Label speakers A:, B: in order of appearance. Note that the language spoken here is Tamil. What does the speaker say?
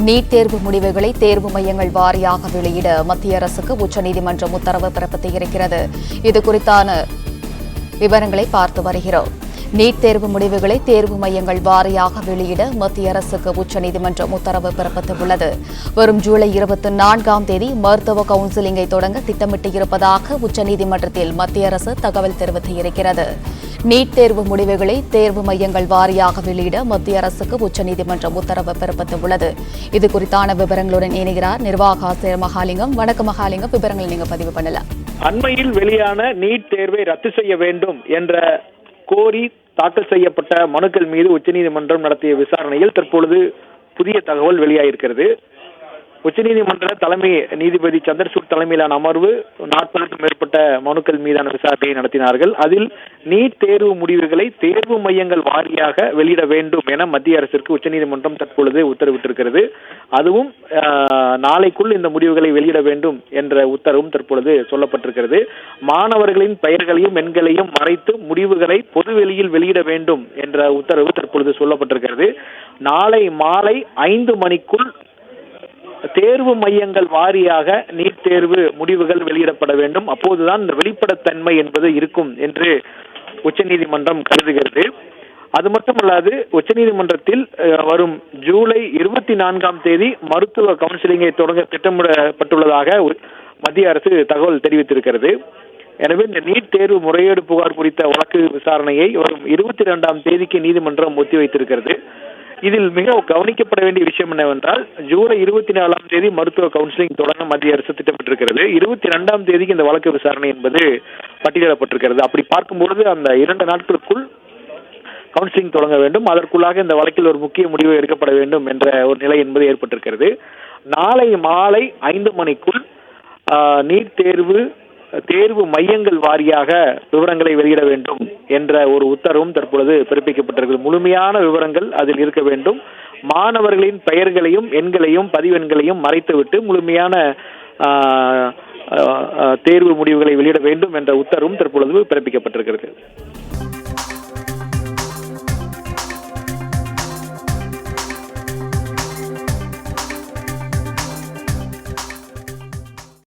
A: நீட் தேர்வு முடிவுகளை தேர்வு மையங்கள் வாரியாக வெளியிட மத்திய அரசுக்கு உச்சநீதிமன்றம் உத்தரவு பிறப்பித்திருக்கிறது. இது குறித்தான விவரங்களை பார்த்து வருகிறோம். நீட் தேர்வு முடிவுகளை தேர்வு மையங்கள் வாரியாக வெளியிட மத்திய அரசுக்கு உச்சநீதிமன்றம் உத்தரவு பிறப்பித்துள்ளது. வரும் ஜூலை 24ஆம் தேதி மருத்துவ கவுன்சிலிங்கை தொடங்க திட்டமிட்டிருப்பதாக உச்சநீதிமன்றத்தில் மத்திய அரசு தகவல் தெரிவித்திருக்கிறது. நீட் தேர்வு முடிவுகளை தேர்வு மையங்கள் வாரியாக வெளியிட மத்திய அரசுக்கு உச்சநீதிமன்றம் உத்தரவு பிறப்பித்துள்ளது. இது குறித்தான விவரங்களுடன் இணைகிறார் நிர்வாக ஆசிரியர் மகாலிங்கம். வணக்கம் மகாலிங்கம், விவரங்களை நீங்க பதிவு பண்ணலாம்.
B: அண்மையில் வெளியான நீட் தேர்வை ரத்து செய்ய வேண்டும் என்ற கோரி தாக்கல் செய்யப்பட்ட மனுக்கள் மீது உச்சநீதிமன்றம் நடத்திய விசாரணையில் தற்பொழுது புதிய தகவல் வெளியாகிருக்கிறது. உச்சநீதிமன்ற தலைமை நீதிபதி சந்திரசூட் தலைமையிலான அமர்வு 40க்கும் மேற்பட்ட மனுக்கள் மீதான விசாரணையை நடத்தினார்கள். அதில் நீட் தேர்வு முடிவுகளை தேர்வு மையங்கள் வாரியாக வெளியிட வேண்டும் என மத்திய அரசிற்கு உச்சநீதிமன்றம் தற்பொழுது உத்தரவிட்டிருக்கிறது. அதுவும் நாளைக்குள் இந்த முடிவுகளை வெளியிட வேண்டும் என்ற உத்தரவும் தற்பொழுது சொல்லப்பட்டிருக்கிறது. மாணவர்களின் பெயர்களையும் எண்களையும் மறைத்து முடிவுகளை பொதுவெளியில் வெளியிட வேண்டும் என்ற உத்தரவு தற்பொழுது சொல்லப்பட்டிருக்கிறது. நாளை மாலை 5 மணிக்குள் தேர்வு மையங்கள் வாரியாக நீட் தேர்வு முடிவுகள் வெளியிடப்பட வேண்டும். அப்போதுதான் இந்த வெளிப்படைத்தன்மை என்பது இருக்கும் என்று உச்சநீதிமன்றம் கருதுகிறது. அது மட்டுமல்லாது உச்சநீதிமன்றத்தில் வரும் ஜூலை 24ஆம் தேதி மருத்துவ கவுன்சிலிங்கை தொடங்க திட்டமிடப்பட்டுள்ளதாக மத்திய அரசு தகவல் தெரிவித்திருக்கிறது. எனவே இந்த நீட் தேர்வு முறையீடு புகார் குறித்த வழக்கு விசாரணையை வரும் 22ஆம் தேதிக்கு நீதிமன்றம் ஒத்திவைத்திருக்கிறது. இதில் மிக கவனிக்கப்பட வேண்டிய விஷயம் என்னவென்றால், ஜூலை 24ஆம் தேதி மருத்துவ கவுன்சிலிங் தொடங்க மத்திய அரசு திட்டமிட்டிருக்கிறது. 22ஆம் தேதிக்கு இந்த வழக்கு விசாரணை என்பது பட்டியலிடப்பட்டிருக்கிறது. அப்படி பார்க்கும்பொழுது அந்த 2 நாட்களுக்குள் கவுன்சிலிங் தொடங்க வேண்டும். அதற்குள்ளாக இந்த வழக்கில் ஒரு முக்கிய முடிவு எடுக்கப்பட வேண்டும் என்ற ஒரு நிலை என்பது ஏற்பட்டிருக்கிறது. நாளை மாலை 5 மணிக்குள் நீட் தேர்வு மையங்கள் வாரியாக விவரங்களை வெளியிட வேண்டும் என்ற ஒரு உத்தரவும் தற்பொழுது பிறப்பிக்கப்பட்டிருக்கிறது. முழுமையான விவரங்கள் அதில் இருக்க வேண்டும். மாணவர்களின் பெயர்களையும் எண்களையும் பதிவெண்களையும் மறைத்துவிட்டு முழுமையான தேர்வு முடிவுகளை வெளியிட வேண்டும் என்ற உத்தரவும் தற்பொழுது பிறப்பிக்கப்பட்டிருக்கிறது.